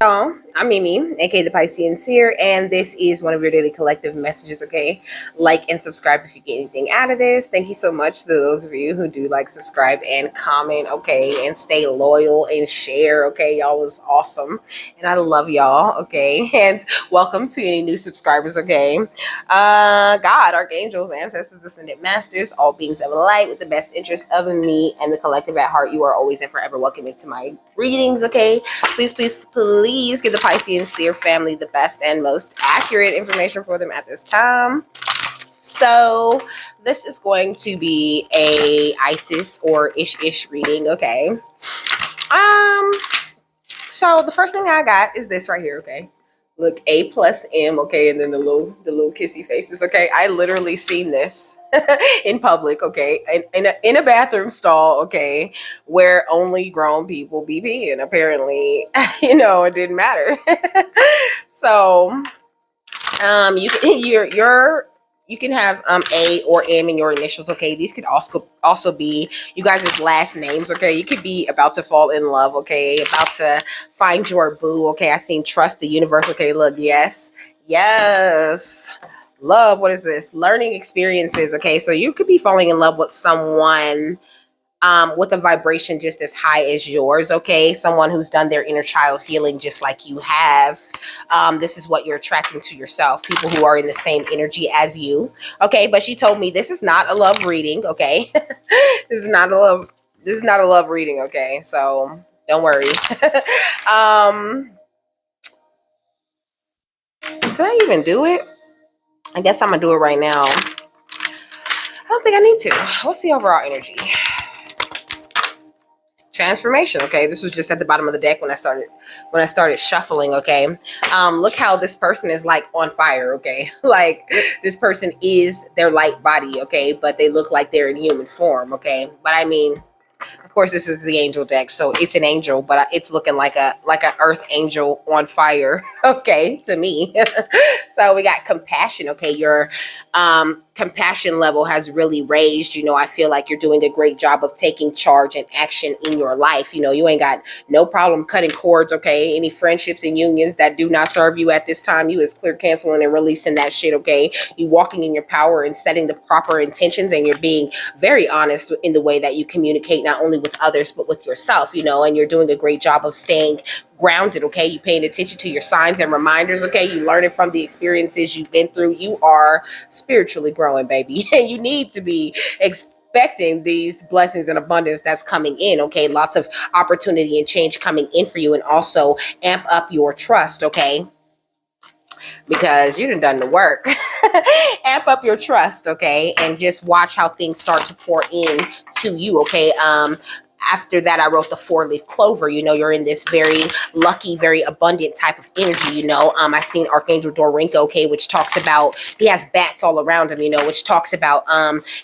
y'all. I'm Mimi, aka the Piscean Seer, and this is one of your daily collective messages, okay? Like and subscribe if you get anything out of this. Thank you so much to those of you who do like, subscribe, and comment, okay? And stay loyal and share, okay? Y'all is awesome. And I love y'all, okay? And welcome to any new subscribers, okay? God, archangels, ancestors, ascended masters, all beings of light with the best interest of me and the collective at heart, you are always and forever welcome into my readings, okay? Please give the Piscean Seer family the best and most accurate information for them at this time. So this is going to be a Isis or ish reading, okay? So the first thing I got is this right here, okay? Look, A plus M, okay, and then the little kissy faces, okay? I literally seen this in public, okay, in a bathroom stall, okay, where only grown people be peeing. Apparently, it didn't matter. So, you can have A or M in your initials, okay? These could also be you guys' last names, okay? You could be about to fall in love, okay? About to find your boo, okay? I seen trust the universe, okay? Look, yes. Love, what is this? Learning experiences, okay? So you could be falling in love with someone with a vibration just as high as yours, okay? Someone who's done their inner child healing just like you have. This is what you're attracting to yourself, people who are in the same energy as you, okay? But she told me this is not a love reading, okay? This is not a love reading, okay? So don't worry. Did I even do it? I guess I'm gonna do it right now. I don't think I need to. What's the overall energy? Transformation, okay? This was just at the bottom of the deck when I started shuffling, okay? Look how this person is like on fire, okay? Like this person is their light body, okay? But they look like they're in human form, okay? But I mean, of course, this is the angel deck, so it's an angel, but it's looking like a earth angel on fire, okay, to me. So we got compassion, okay? Your compassion level has really raised. I feel like you're doing a great job of taking charge and action in your life. You ain't got no problem cutting cords, okay? Any friendships and unions that do not serve you at this time, you is clear canceling and releasing that shit, okay? You walking in your power and setting the proper intentions, and you're being very honest in the way that you communicate, not only with others but with yourself, and you're doing a great job of staying grounded, okay? You paying attention to your signs and reminders, okay? You learning from the experiences you've been through. You are spiritually growing, baby, and you need to be expecting these blessings and abundance that's coming in, okay? Lots of opportunity and change coming in for you, and also amp up your trust, okay? Because you done the work. Amp up your trust, okay? And just watch how things start to pour in to you, okay? After that, I wrote the 4-leaf clover. You're in this very lucky, very abundant type of energy. I seen Archangel Dorinko, okay, which talks about, he has bats all around him, which talks about,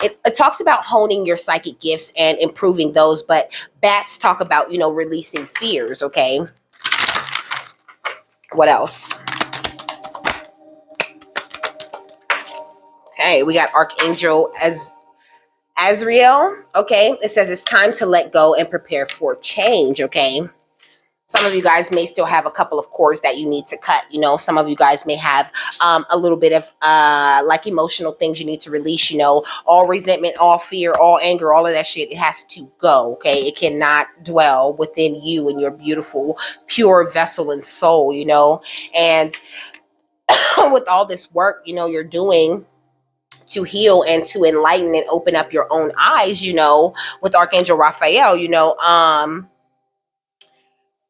it talks about honing your psychic gifts and improving those. But bats talk about, releasing fears, okay? What else? Okay, we got Archangel Azrael, okay? It says it's time to let go and prepare for change, okay? Some of you guys may still have a couple of cords that you need to cut. Some of you guys may have a little bit of like emotional things you need to release. All resentment, all fear, all anger, all of that shit, it has to go, okay? It cannot dwell within you and your beautiful, pure vessel and soul, And with all this work, you're doing to heal and to enlighten and open up your own eyes, with Archangel Raphael,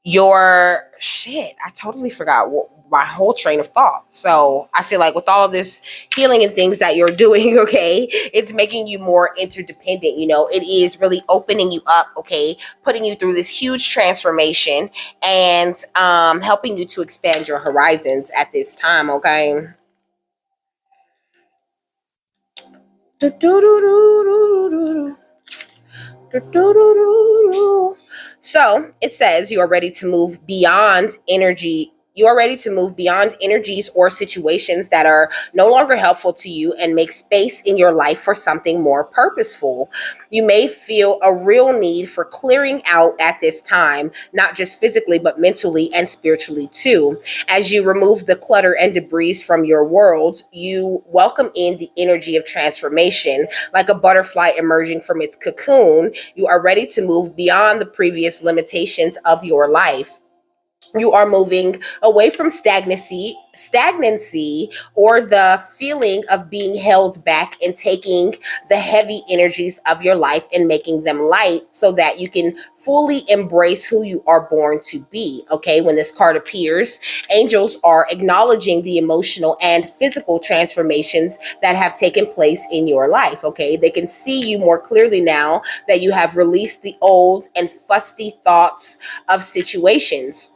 your shit, I totally forgot my whole train of thought. So I feel like with all of this healing and things that you're doing, okay, it's making you more interdependent. It is really opening you up, okay, putting you through this huge transformation and helping you to expand your horizons at this time, okay? So it says you are ready to move beyond energy You are ready to move beyond energies or situations that are no longer helpful to you and make space in your life for something more purposeful. You may feel a real need for clearing out at this time, not just physically, but mentally and spiritually too. As you remove the clutter and debris from your world, you welcome in the energy of transformation. Like a butterfly emerging from its cocoon, you are ready to move beyond the previous limitations of your life. You are moving away from stagnancy, or the feeling of being held back, and taking the heavy energies of your life and making them light so that you can fully embrace who you are born to be. Okay, when this card appears, angels are acknowledging the emotional and physical transformations that have taken place in your life. Okay, they can see you more clearly now that you have released the old and fusty thoughts of situations.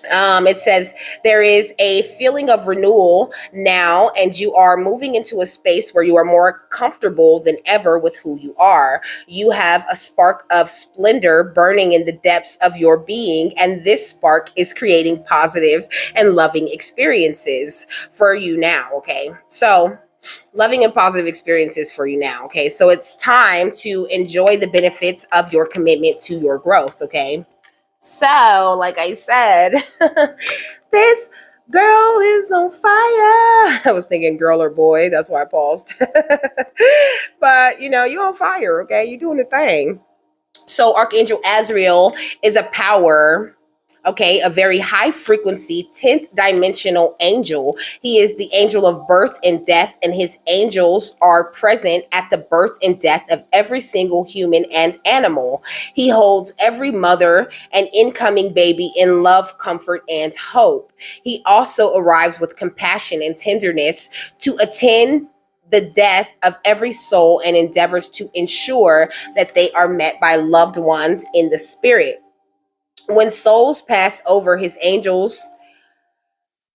It says there is a feeling of renewal now, and you are moving into a space where you are more comfortable than ever with who you are. You have a spark of splendor burning in the depths of your being, and this spark is creating positive and loving experiences for you now. Okay, so loving and positive experiences for you now. Okay, so it's time to enjoy the benefits of your commitment to your growth. Okay. So, like I said, this girl is on fire. I was thinking girl or boy. That's why I paused. But, you're on fire, okay? You're doing the thing. So, Archangel Azrael is a power, okay, a very high frequency 10th dimensional angel. He is the angel of birth and death, and his angels are present at the birth and death of every single human and animal. He holds every mother and incoming baby in love, comfort, and hope. He also arrives with compassion and tenderness to attend the death of every soul and endeavors to ensure that they are met by loved ones in the spirit. When souls pass over, his angels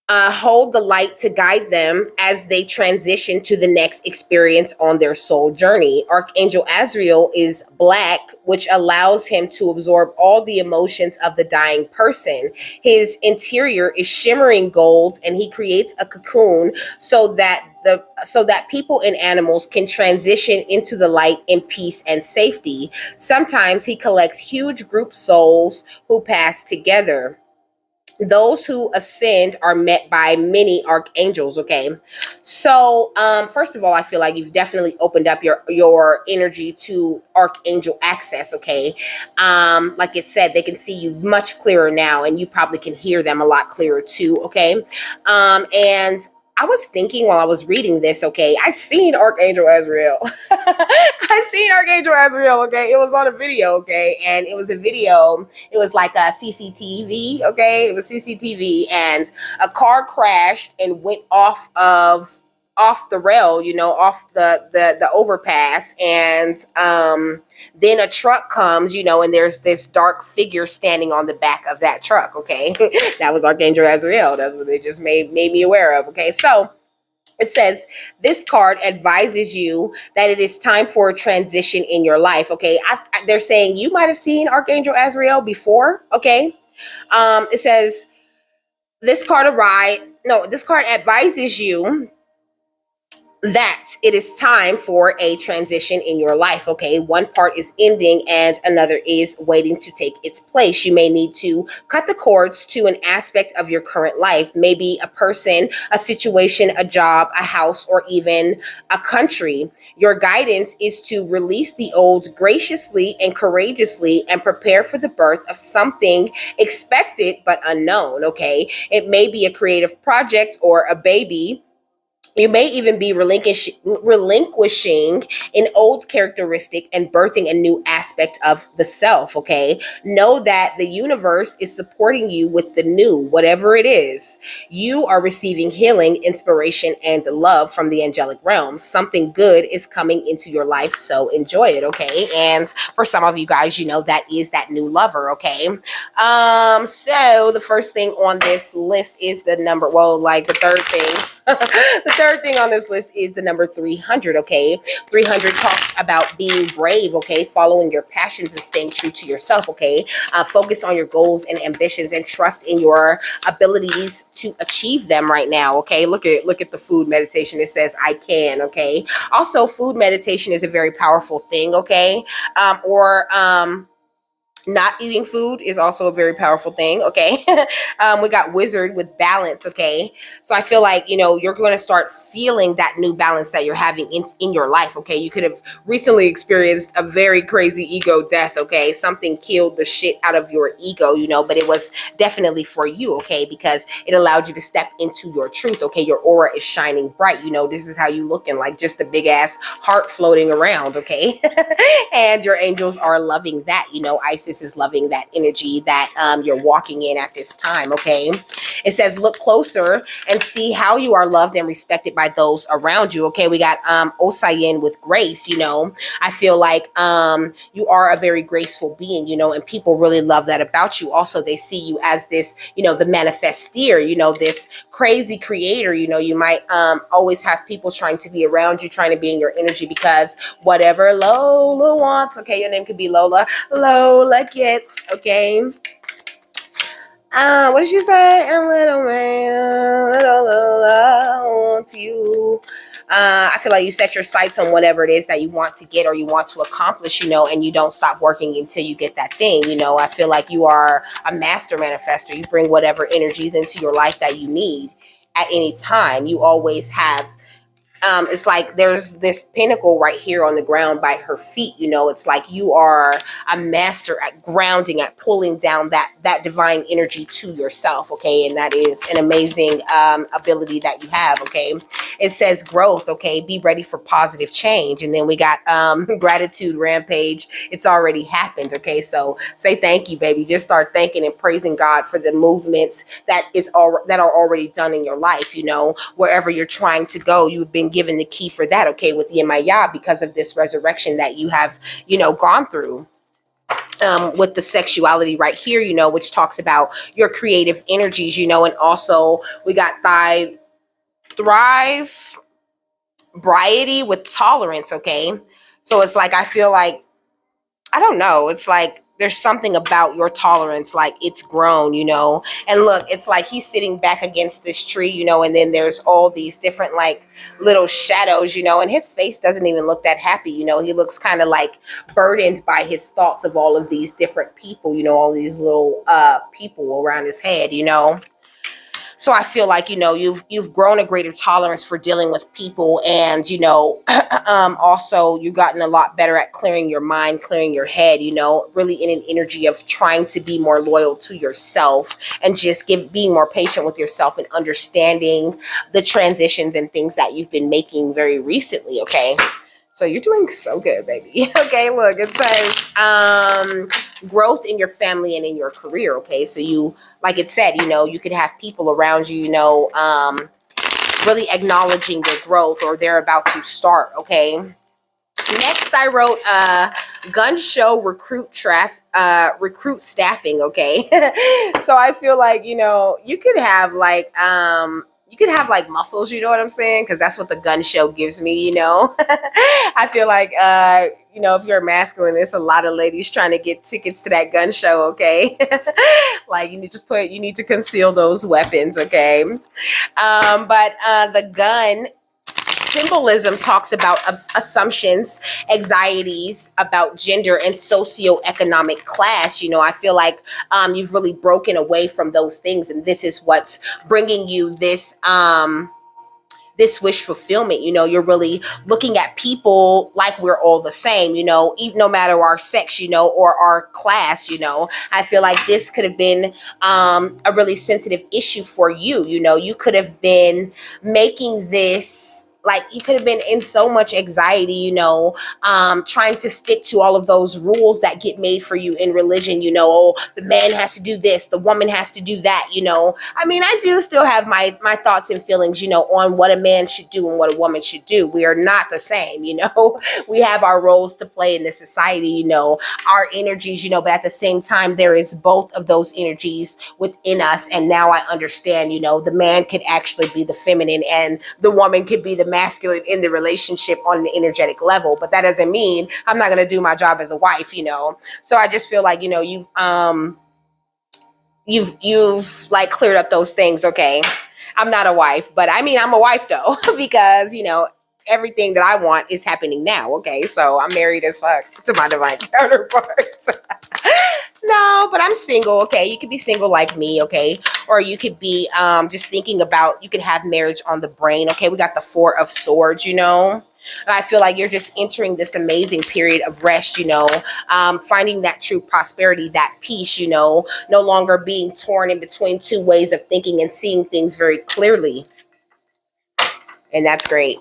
hold the light to guide them as they transition to the next experience on their soul journey. Archangel Azrael is black, which allows him to absorb all the emotions of the dying person. His interior is shimmering gold, and he creates a cocoon so that people and animals can transition into the light in peace and safety. Sometimes he collects huge group souls who pass together. Those who ascend are met by many archangels. Okay, so first of all, I feel like you've definitely opened up your energy to archangel access. Okay, like it said, they can see you much clearer now, and you probably can hear them a lot clearer too. Okay, and I was thinking while I was reading this, okay, I seen Archangel Azrael. I seen Archangel Azrael, okay? It was on a video, okay? And it was a video, it was like a CCTV, okay? It was CCTV, and a car crashed and went off the rail, off the overpass, and then a truck comes, and there's this dark figure standing on the back of that truck. Okay. That was Archangel Azrael. That's what they just made me aware of. Okay, so it says this card advises you that it is time for a transition in your life. Okay, they're saying you might have seen Archangel Azrael before. Okay, it says this card advises you that it is time for a transition in your life. Okay, one part is ending and another is waiting to take its place. You may need to cut the cords to an aspect of your current life, maybe a person, a situation, a job, a house, or even a country. Your guidance is to release the old graciously and courageously and prepare for the birth of something expected but unknown. Okay, it may be a creative project or a baby. You may even be relinquishing an old characteristic and birthing a new aspect of the self, okay? Know that the universe is supporting you with the new, whatever it is. You are receiving healing, inspiration, and love from the angelic realms. Something good is coming into your life, so enjoy it, okay? And for some of you guys, that is that new lover, okay? So the first thing on this list is the third thing The third thing on this list is the number 300, okay? 300 talks about being brave, okay? Following your passions and staying true to yourself, okay? Focus on your goals and ambitions and trust in your abilities to achieve them right now, okay? Look at the food meditation. It says I can, okay? Also, food meditation is a very powerful thing, okay? Or not eating food is also a very powerful thing, okay? We got wizard with balance, okay? So I feel like, you're going to start feeling that new balance that you're having in your life, okay? You could have recently experienced a very crazy ego death, okay? Something killed the shit out of your ego, but it was definitely for you, okay? Because it allowed you to step into your truth, okay? Your aura is shining bright, this is how you looking, like just a big ass heart floating around, okay? And your angels are loving that, Isis is loving that energy that you're walking in at this time, okay? It says look closer and see how you are loved and respected by those around you, okay? We got Osayin with grace, I feel like you are a very graceful being, and people really love that about you. Also, they see you as this, the manifesteer, this crazy creator, you might always have people trying to be around you, trying to be in your energy, because whatever Lola wants, okay, your name could be Lola, Lola gets, okay? What did she say? A little man, little Lola wants you. I feel like you set your sights on whatever it is that you want to get or you want to accomplish, and you don't stop working until you get that thing. I feel like you are a master manifester. You bring whatever energies into your life that you need at any time. You always have it's like there's this pinnacle right here on the ground by her feet. It's like you are a master at grounding, at pulling down that divine energy to yourself, okay? And that is an amazing ability that you have, okay? It says growth, okay? Be ready for positive change. And then we got gratitude rampage. It's already happened, okay? So say thank you, baby. Just start thanking and praising God for the movements that are already done in your life. Wherever you're trying to go, you've been given the key for that, okay, with Yemaya, because of this resurrection that you have, gone through. With the sexuality right here, which talks about your creative energies, and also we got thrive, briety with tolerance, okay? So it's like, I feel like, I don't know, it's like there's something about your tolerance, like it's grown, and look, it's like he's sitting back against this tree, and then there's all these different like little shadows, and his face doesn't even look that happy, he looks kind of like burdened by his thoughts of all of these different people, all these little people around his head, So I feel like, you've grown a greater tolerance for dealing with people, and, also you've gotten a lot better at clearing your mind, clearing your head, really in an energy of trying to be more loyal to yourself and just being more patient with yourself and understanding the transitions and things that you've been making very recently, okay? So you're doing so good, baby. Okay, look, it says growth in your family and in your career, okay? So you, like it said, you could have people around you, really acknowledging your growth, or they're about to start, okay? Next, I wrote gun show recruit staffing, okay? So I feel like, you could have like muscles, you know what I'm saying? Because that's what the gun show gives me, I feel like, if you're masculine, there's a lot of ladies trying to get tickets to that gun show, okay? Like you need to conceal those weapons, okay? But the gun symbolism talks about assumptions, anxieties about gender and socioeconomic class. I feel like you've really broken away from those things, and this is what's bringing you this wish fulfillment. You're really looking at people like we're all the same, even no matter our sex, or our class. I feel like this could have been a really sensitive issue for you. You could have been making this like you could have been in so much anxiety, trying to stick to all of those rules that get made for you in religion, oh, the man has to do this, the woman has to do that, I mean, I do still have my thoughts and feelings, on what a man should do and what a woman should do. We are not the same, we have our roles to play in this society, our energies, but at the same time, there is both of those energies within us. And now I understand, the man could actually be the feminine and the woman could be the masculine in the relationship on an energetic level. But that doesn't mean I'm not going to do my job as a wife, So I just feel like, you've like cleared up those things. Okay. I'm not a wife, but I mean, I'm a wife though, because, everything that I want is happening now. Okay. So I'm married as fuck to my divine counterparts. No, but I'm single. Okay. You could be single like me. Okay. Or you could be just thinking about, you could have marriage on the brain. Okay. We got the Four of Swords, and I feel like you're just entering this amazing period of rest, finding that true prosperity, that peace, no longer being torn in between two ways of thinking and seeing things very clearly. And that's great.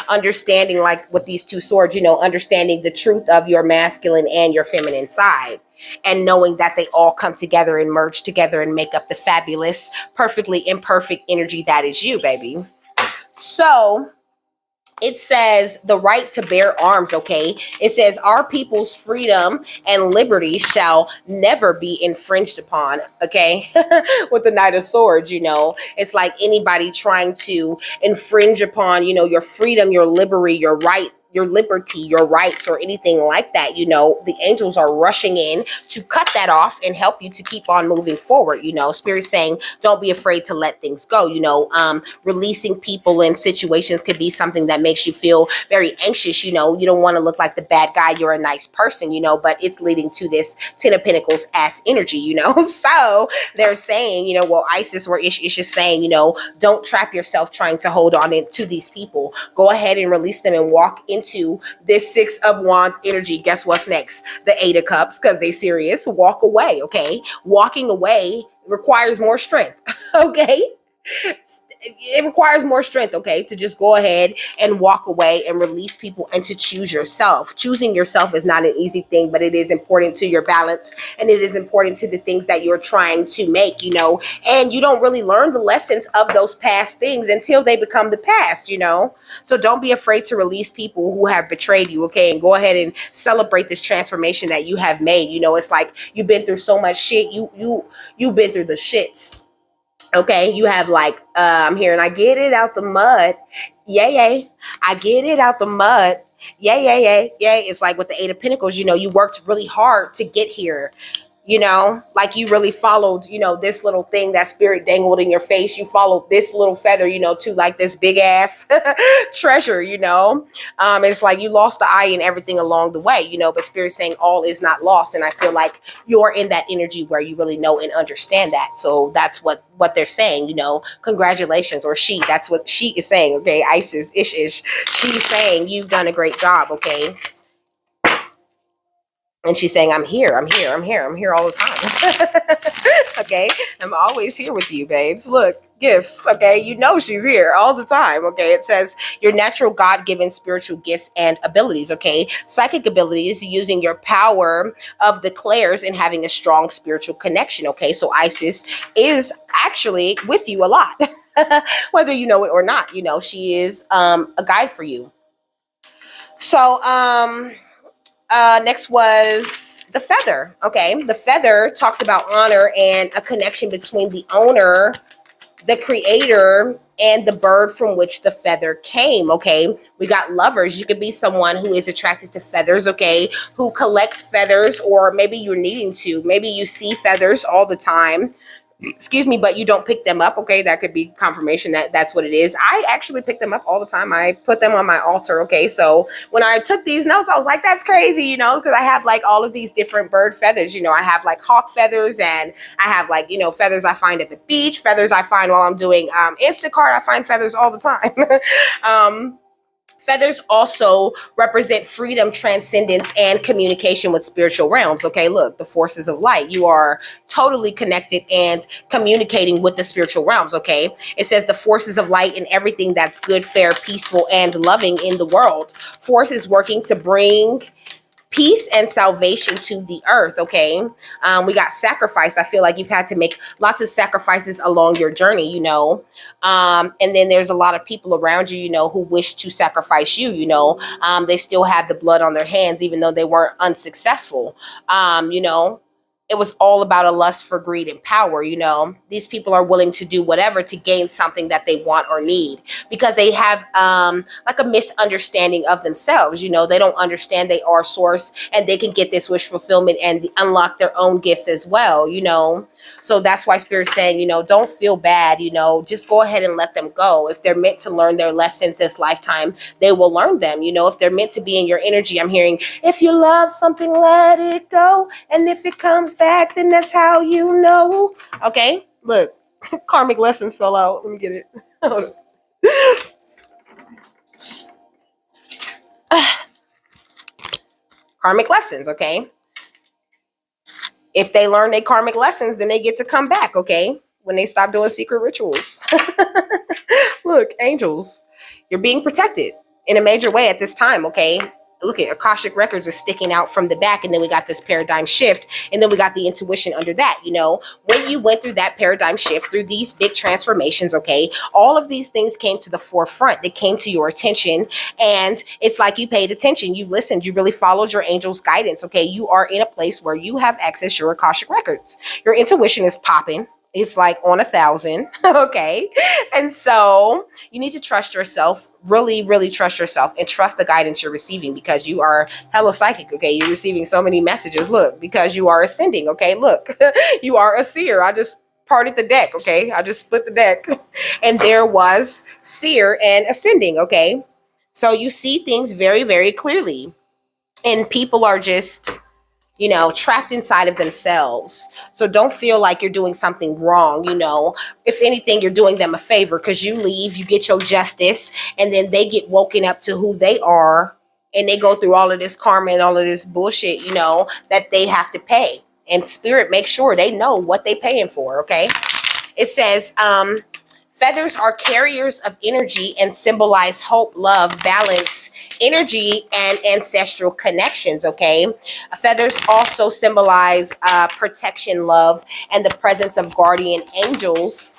Understanding like with these two swords, understanding the truth of your masculine and your feminine side, and knowing that they all come together and merge together and make up the fabulous, perfectly imperfect energy that is you, baby. So it says the right to bear arms, okay? It says our people's freedom and liberty shall never be infringed upon, okay? With the Knight of Swords, it's like anybody trying to infringe upon, your freedom, your liberty, your right, your liberty, your rights, or anything like that, the angels are rushing in to cut that off and help you to keep on moving forward. Spirit's saying, don't be afraid to let things go. Releasing people in situations could be something that makes you feel very anxious. You don't want to look like the bad guy. You're a nice person, but it's leading to this Ten of Pentacles ass energy, So they're saying, well, Isis or Ish is saying, don't trap yourself trying to hold on to these people. Go ahead and release them and walk into this Six of Wands energy. Guess what's next? The Eight of Cups, because they serious. Walk away, okay? Walking away requires more strength, okay? It requires more strength, okay, to just go ahead and walk away and release people and to choose yourself. Choosing yourself is not an easy thing, but it is important to your balance, and it is important to the things that you're trying to make, and you don't really learn the lessons of those past things until they become the past, So don't be afraid to release people who have betrayed you, okay, and go ahead and celebrate this transformation that you have made. It's like you've been through so much shit. You've been through the shits. Okay, you have like, I'm here and I get it out the mud. Yay. I get it out the mud. Yay. It's like with the Eight of Pentacles, you worked really hard to get here. Like you really followed, this little thing that Spirit dangled in your face. You followed this little feather, to like this big ass treasure, it's like you lost the eye and everything along the way, but Spirit's saying all is not lost. And I feel like you're in that energy where you really know and understand that. So that's what they're saying, congratulations, or that's what she is saying. Okay. Isis, Ish. She's saying you've done a great job. Okay. And she's saying, I'm here all the time. Okay. I'm always here with you, babes. Look, gifts. Okay. She's here all the time. Okay. It says your natural God-given spiritual gifts and abilities. Okay. Psychic abilities, using your power of the clairs and having a strong spiritual connection. Okay. So Isis is actually with you a lot, whether you know it or not. She is a guide for you. So, next was the feather. Okay. The feather talks about honor and a connection between the owner, the creator, and the bird from which the feather came. Okay. We got lovers. You could be someone who is attracted to feathers. Okay. Who collects feathers, or maybe you're needing to. Maybe you see feathers all the time. Excuse me, but you don't pick them up. Okay, that could be confirmation that that's what it is. I actually pick them up all the time. I put them on my altar. Okay, so when I took these notes, I was like, that's crazy, because I have like all of these different bird feathers. I have like hawk feathers, and I have like, feathers I find at the beach, feathers I find while I'm doing Instacart. I find feathers all the time. Feathers also represent freedom, transcendence, and communication with spiritual realms. Okay, look, the forces of light. You are totally connected and communicating with the spiritual realms. Okay, it says the forces of light and everything that's good, fair, peaceful, and loving in the world. Force is working to bring peace and salvation to the earth. Okay, we got sacrifice. I feel like you've had to make lots of sacrifices along your journey, and then there's a lot of people around you, who wish to sacrifice you. They still have the blood on their hands even though they weren't unsuccessful. It was all about a lust for greed and power. These people are willing to do whatever to gain something that they want or need, because they have like a misunderstanding of themselves. They don't understand they are source, and they can get this wish fulfillment and unlock their own gifts as well. So that's why Spirit's saying, don't feel bad. Just go ahead and let them go. If they're meant to learn their lessons this lifetime, they will learn them. If they're meant to be in your energy, I'm hearing, if you love something, let it go, and if it comes back, then that's how you know. Okay, look, karmic lessons fell out. Let me get it. Karmic lessons. Okay, if they learn their karmic lessons, then they get to come back. Okay, when they stop doing secret rituals. Look, angels, you're being protected in a major way at this time. Okay, look at Akashic records are sticking out from the back, and then we got this paradigm shift, and then we got the intuition under that. When you went through that paradigm shift, through these big transformations, okay, all of these things came to the forefront. They came to your attention, and it's like you paid attention, you listened, you really followed your angel's guidance. Okay, you are in a place where you have access to your Akashic records. Your intuition is popping. It's like on 1,000. Okay. And so you need to trust yourself, really, really trust yourself, and trust the guidance you're receiving, because you are hella psychic. Okay. You're receiving so many messages. Look, because you are ascending. Okay. Look, you are a seer. I just parted the deck. Okay. I just split the deck and there was seer and ascending. Okay. So you see things very, very clearly, and people are just, trapped inside of themselves. So don't feel like you're doing something wrong. If anything, you're doing them a favor, because you leave, you get your justice, and then they get woken up to who they are, and they go through all of this karma and all of this bullshit, that they have to pay. And Spirit makes sure they know what they paying for. Okay. It says, feathers are carriers of energy and symbolize hope, love, balance, energy, and ancestral connections. Okay. Feathers also symbolize protection, love, and the presence of guardian angels.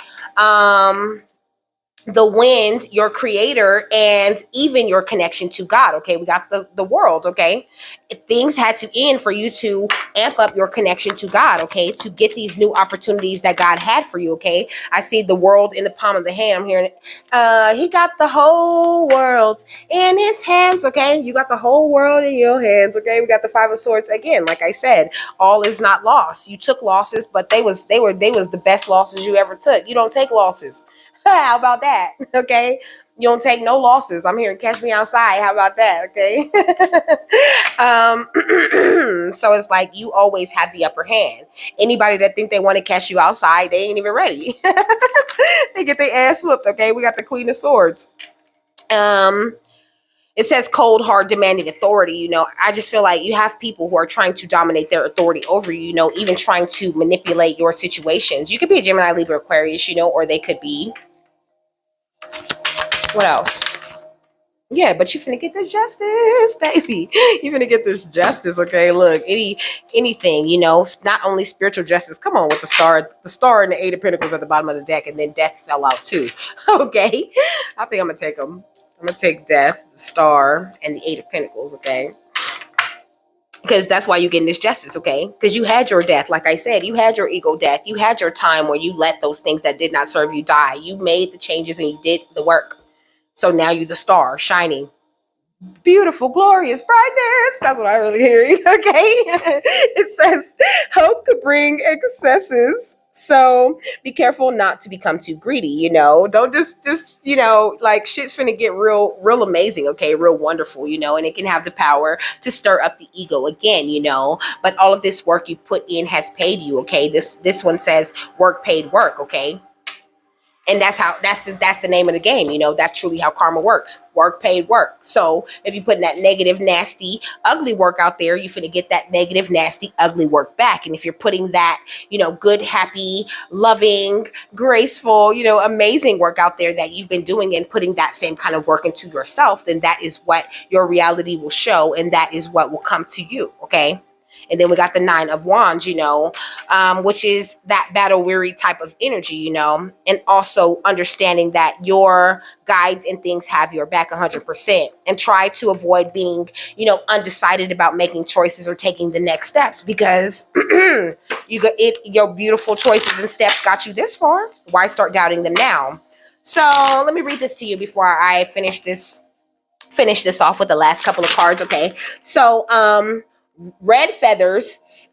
The wind, your creator, and even your connection to God. Okay, we got the world. Okay, things had to end for you to amp up your connection to God. Okay, to get these new opportunities that God had for you. Okay, I see the world in the palm of the hand. I'm hearing he got the whole world in his hands. Okay, you got the whole world in your hands. Okay, we got the Five of Swords again. Like I said, all is not lost. You took losses, but they was the best losses you ever took. You don't take losses. How about that? Okay. You don't take no losses. I'm here to catch me outside. How about that? Okay. So it's like you always have the upper hand. Anybody that think they want to catch you outside, they ain't even ready. They get their ass whooped. Okay. We got the Queen of Swords. It says cold, hard, demanding authority. I just feel like you have people who are trying to dominate their authority over you, even trying to manipulate your situations. You could be a Gemini, Libra, Aquarius, or they could be, what else? Yeah, but you finna get this justice, baby. You finna get this justice, okay? Look, anything, not only spiritual justice. Come on with the star and the Eight of Pentacles at the bottom of the deck, and then death fell out too. Okay, I think I'm gonna take them. I'm gonna take death, the star, and the Eight of Pentacles, okay? Because that's why you're getting this justice, okay? Because you had your death, like I said, you had your ego death. You had your time where you let those things that did not serve you die. You made the changes and you did the work. So now you're the star, shining, beautiful, glorious brightness. That's what I'm really hearing, okay? It says, hope could bring excesses. So be careful not to become too greedy, Don't just like shit's finna get real amazing, okay? Real wonderful, and it can have the power to stir up the ego again, But all of this work you put in has paid you, okay? This one says work paid work, okay? And that's the name of the game. That's truly how karma works. Work paid work. So if you put that negative, nasty, ugly work out there, you're finna get that negative, nasty, ugly work back. And if you're putting that, good, happy, loving, graceful, amazing work out there that you've been doing and putting that same kind of work into yourself, then that is what your reality will show, and that is what will come to you. Okay. And then we got the Nine of Wands, which is that battle weary type of energy, and also understanding that your guides and things have your back 100%, and try to avoid being, undecided about making choices or taking the next steps, because your beautiful choices and steps got you this far. Why start doubting them now? So let me read this to you before I finish this off with the last couple of cards. Okay. So, red feathers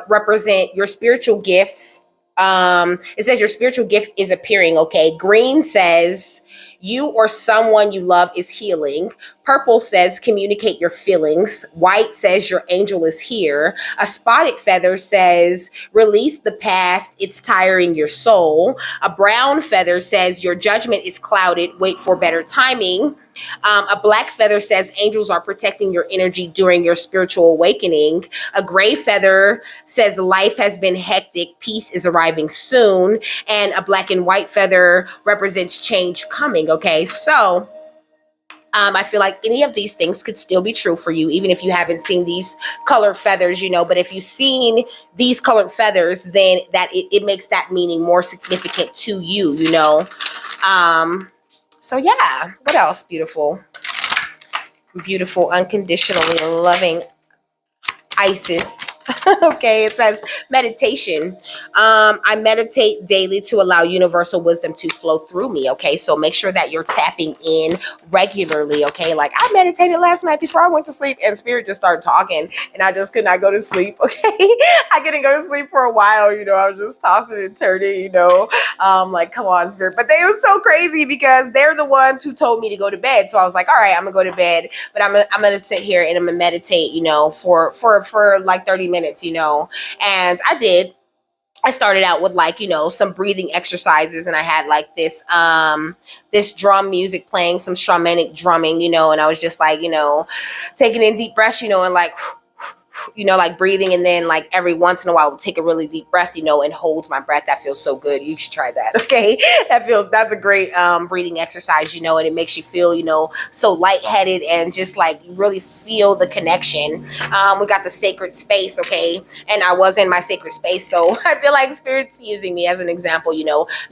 represent your spiritual gifts. It says your spiritual gift is appearing. Okay. Green says you or someone you love is healing. Purple says communicate your feelings. White says your angel is here. A spotted feather says release the past. It's tiring your soul. A brown feather says your judgment is clouded. Wait for better timing. A black feather says angels are protecting your energy during your spiritual awakening. A gray feather says life has been hectic. Peace is arriving soon. And a black and white feather represents change coming. Okay, so I feel like any of these things could still be true for you, even if you haven't seen these colored feathers, But if you've seen these colored feathers, then it makes that meaning more significant to you, So yeah, what else? Beautiful, unconditionally loving Isis. Okay, it says meditation. I meditate daily to allow universal wisdom to flow through me. Okay, so make sure that you're tapping in regularly. Okay, like I meditated last night before I went to sleep, and spirit just started talking, and I just could not go to sleep. Okay, I couldn't go to sleep for a while. I was just tossing and turning. Like come on, spirit. But they was so crazy because they're the ones who told me to go to bed. So I was like, all right, I'm gonna go to bed, but I'm gonna sit here and I'm gonna meditate. For like 30 minutes, and I did. I started out with some breathing exercises, and I had like this drum music playing, some shamanic drumming, and I was just like, taking in deep breaths, and like like breathing, and then like every once in a while, I'll take a really deep breath, and hold my breath. That feels so good. You should try that. Okay. That's a great breathing exercise, and it makes you feel, so lightheaded and just like you really feel the connection. We got the sacred space. Okay. And I was in my sacred space. So I feel like spirit's using me as an example,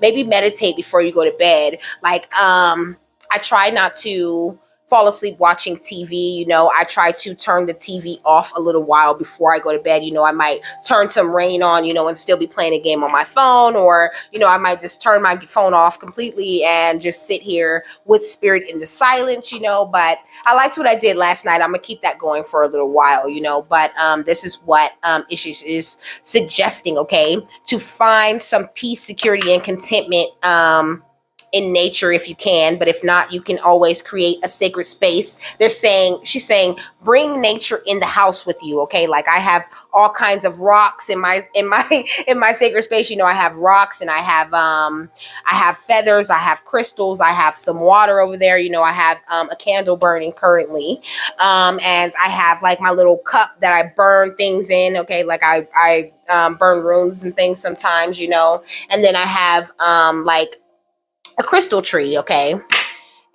maybe meditate before you go to bed. Like, I try not to fall asleep watching TV. I try to turn the TV off a little while before I go to bed. I might turn some rain on, and still be playing a game on my phone, or, I might just turn my phone off completely and just sit here with spirit in the silence, but I liked what I did last night. I'm gonna keep that going for a little while, but this is what Issues is suggesting. Okay, to find some peace, security, and contentment in nature if you can, but if not, you can always create a sacred space. She's saying bring nature in the house with you. Okay, like I have all kinds of rocks in my sacred space. I have rocks, and I have feathers, I have crystals, I have some water over there. I have a candle burning currently, and I have like my little cup that I burn things in. Okay, like I burn runes and things sometimes, and then I have like a crystal tree. Okay.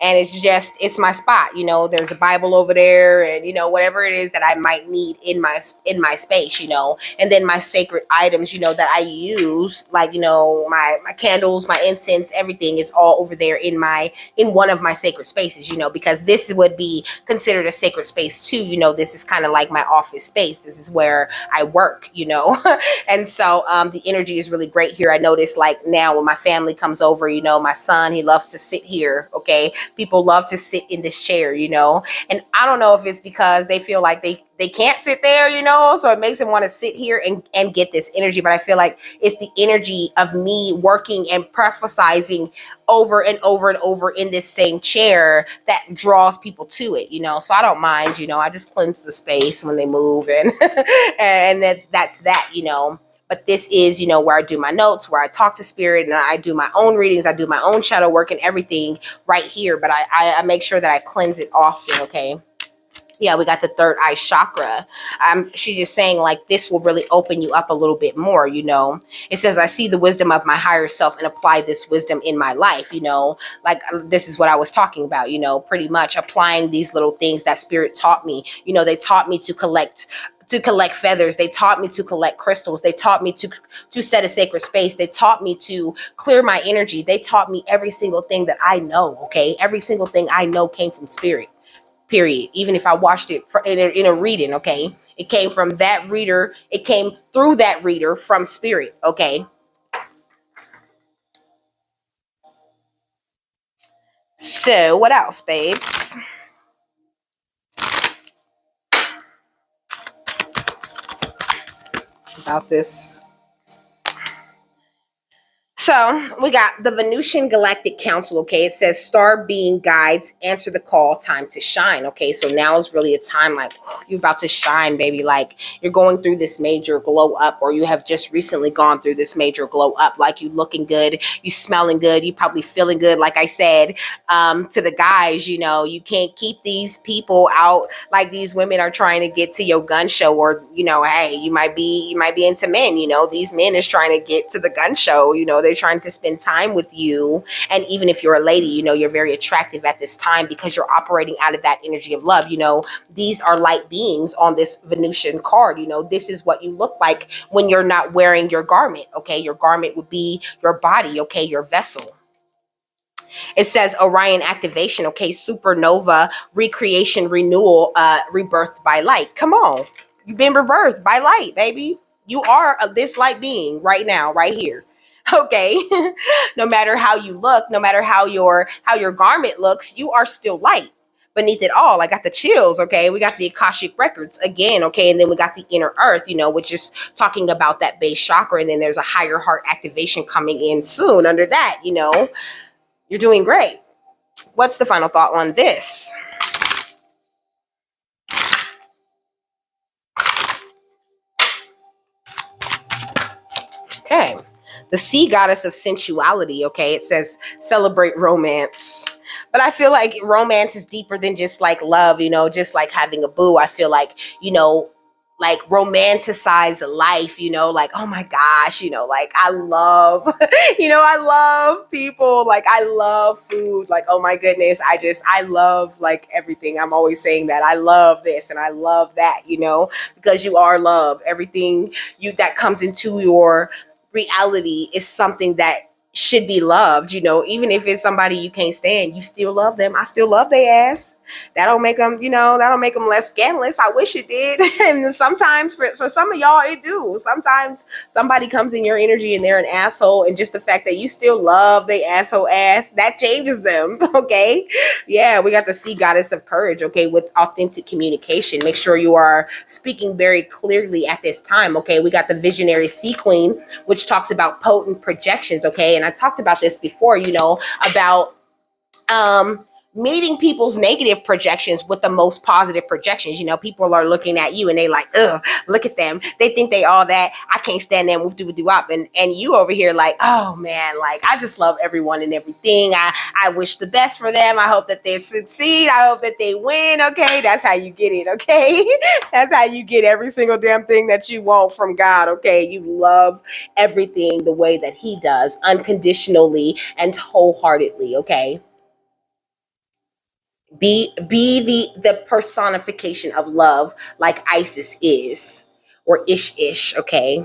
And it's my spot. There's a Bible over there, and whatever it is that I might need in my space, and then my sacred items, that I use, like my candles, my incense, everything is all over there in one of my sacred spaces, because this would be considered a sacred space too. This is kind of like my office space. This is where I work, and so the energy is really great here. I notice like now when my family comes over, my son, he loves to sit here. Okay. People love to sit in this chair, and I don't know if it's because they feel like they can't sit there, so it makes them want to sit here and get this energy. But I feel like it's the energy of me working and prophesizing over and over and over in this same chair that draws people to it, so I don't mind, I just cleanse the space when they move, and and that's that. but this is, where I do my notes, where I talk to spirit, and I do my own readings, I do my own shadow work and everything right here. But I make sure that I cleanse it often, okay? Yeah, we got the third eye chakra. She's just saying like this will really open you up a little bit more, It says, I see the wisdom of my higher self and apply this wisdom in my life, like this is what I was talking about, pretty much applying these little things that spirit taught me. They taught me to collect feathers. They taught me to collect crystals. They taught me to set a sacred space. They taught me to clear my energy. They taught me every single thing that I know, okay? Every single thing I know came from spirit. Period. Even if I watched it in a reading, okay? It came from that reader. It came through that reader from spirit, okay? So what else, babes? About this. So we got the Venusian Galactic Council, okay? It says star being guides, answer the call, time to shine, okay? So now is really a time like you're about to shine, baby. Like you're going through this major glow up, or you have just recently gone through this major glow up. Like you looking good, you smelling good, you probably feeling good. Like I said to the guys, you can't keep these people out. Like these women are trying to get to your gun show, or hey, you might be into men. These men is trying to get to the gun show. They're trying to spend time with you. And even if you're a lady, you're very attractive at this time because you're operating out of that energy of love. These are light beings on this Venusian card. This is what you look like when you're not wearing your garment. Okay. Your garment would be your body. Okay. Your vessel. It says Orion activation. Okay. Supernova, recreation, renewal, rebirthed by light. Come on. You've been rebirthed by light, baby. You are this light being right now, right here. Okay. No matter how you look, no matter how your garment looks, you are still light beneath it all. I got the chills. Okay. We got the Akashic records again. Okay. And then we got the inner earth, which is talking about that base chakra. And then there's a higher heart activation coming in soon under that, you're doing great. What's the final thought on this? Okay. The sea goddess of sensuality, okay? It says celebrate romance. But I feel like romance is deeper than just like love, just like having a boo. I feel like, like romanticize life, like, oh my gosh, like I love, I love people, like I love food, like, oh my goodness, I love like everything. I'm always saying that I love this and I love that, because you are love. Everything that comes into your reality is something that should be loved, even if it's somebody you can't stand, you still love them. I still love their ass. That don't make them, that don't make them less scandalous. I wish it did. And sometimes for some of y'all, it do. Sometimes somebody comes in your energy and they're an asshole. And just the fact that you still love the asshole ass, that changes them. Okay. Yeah. We got the sea goddess of courage. Okay. With authentic communication. Make sure you are speaking very clearly at this time. Okay. We got the visionary sea queen, which talks about potent projections. Okay. And I talked about this before, about, meeting people's negative projections with the most positive projections. People are looking at you and they like, ugh, look at them. They think they all that. I can't stand them. And you over here like, oh man, like I just love everyone and everything. I wish the best for them. I hope that they succeed. I hope that they win. Okay. That's how you get it. Okay. That's how you get every single damn thing that you want from God. Okay. You love everything the way that he does, unconditionally and wholeheartedly. Okay. Be the personification of love like Isis is, or Ish, okay?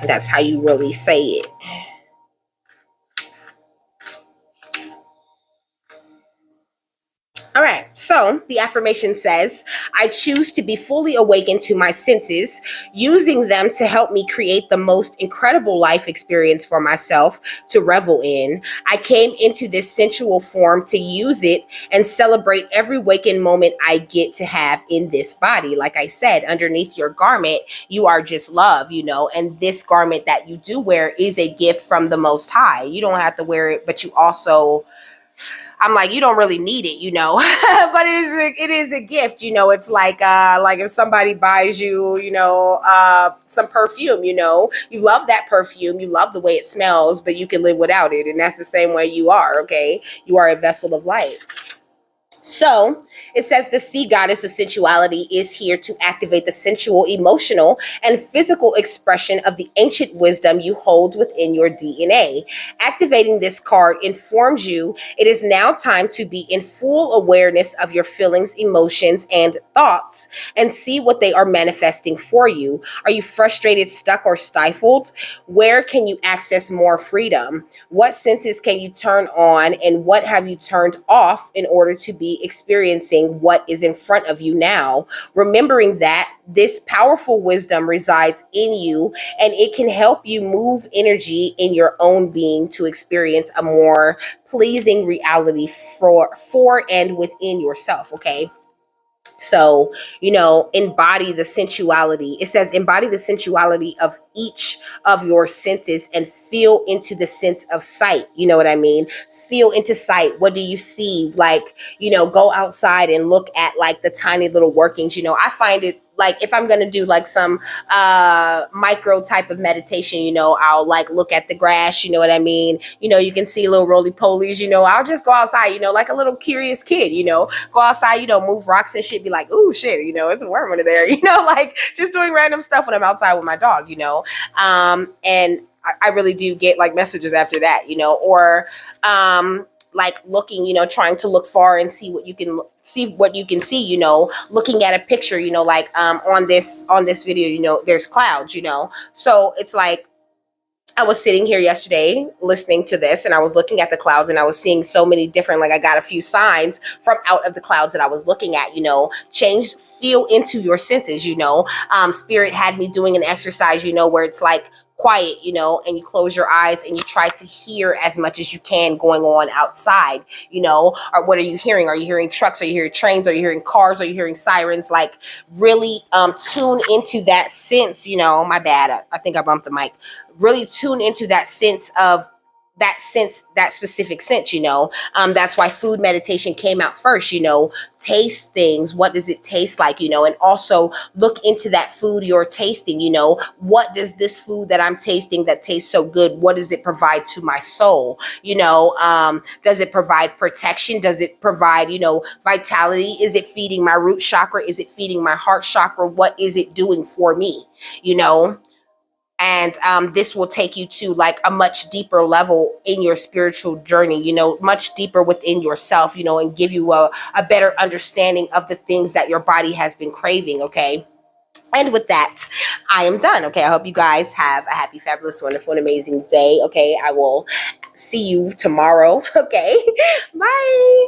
That's how you really say it. All right, so the affirmation says, I choose to be fully awakened to my senses, using them to help me create the most incredible life experience for myself to revel in. I came into this sensual form to use it and celebrate every waking moment I get to have in this body. Like I said, underneath your garment, you are just love, and this garment that you do wear is a gift from the Most High. You don't have to wear it, but you also I'm like, you don't really need it, but it is a gift, It's like if somebody buys you, some perfume, you love that perfume, you love the way it smells, but you can live without it, and that's the same way you are. Okay, you are a vessel of light. So it says the sea goddess of sensuality is here to activate the sensual, emotional, and physical expression of the ancient wisdom you hold within your DNA. Activating this card informs you it is now time to be in full awareness of your feelings, emotions, and thoughts and see what they are manifesting for you. Are you frustrated, stuck, or stifled? Where can you access more freedom? What senses can you turn on, and what have you turned off in order to be experiencing what is in front of you now? Remembering that this powerful wisdom resides in you, and it can help you move energy in your own being to experience a more pleasing reality for and within yourself. Okay. So, embody the sensuality. It says, embody the sensuality of each of your senses and feel into the sense of sight. You know what I mean? Feel into sight. What do you see? Like, go outside and look at like the tiny little workings. I find it like if I'm going to do like some micro type of meditation, I'll like look at the grass, you know what I mean? You can see little roly polies, I'll just go outside, like a little curious kid, go outside, move rocks and shit, be like, ooh, shit, it's a worm under there, like just doing random stuff when I'm outside with my dog, and I really do get like messages after that, or like looking, trying to look far and see what you can see, looking at a picture, like on this video, there's clouds, so it's like I was sitting here yesterday listening to this, and I was looking at the clouds, and I was seeing so many different, like I got a few signs from out of the clouds that I was looking at, feel into your senses, Spirit had me doing an exercise, where it's like quiet, and you close your eyes and you try to hear as much as you can going on outside, or what are you hearing? Are you hearing trucks? Are you hearing trains? Are you hearing cars? Are you hearing sirens? Like really tune into that sense, my bad. I think I bumped the mic. Really tune into that that specific sense, that's why food meditation came out first, taste things. What does it taste like, and also look into that food you're tasting, what does this food that I'm tasting that tastes so good, what does it provide to my soul? Does it provide protection? Does it provide, vitality? Is it feeding my root chakra? Is it feeding my heart chakra? What is it doing for me? And this will take you to like a much deeper level in your spiritual journey, much deeper within yourself, and give you a better understanding of the things that your body has been craving. Okay. And with that, I am done. Okay. I hope you guys have a happy, fabulous, wonderful, and amazing day. Okay. I will see you tomorrow. Okay. Bye.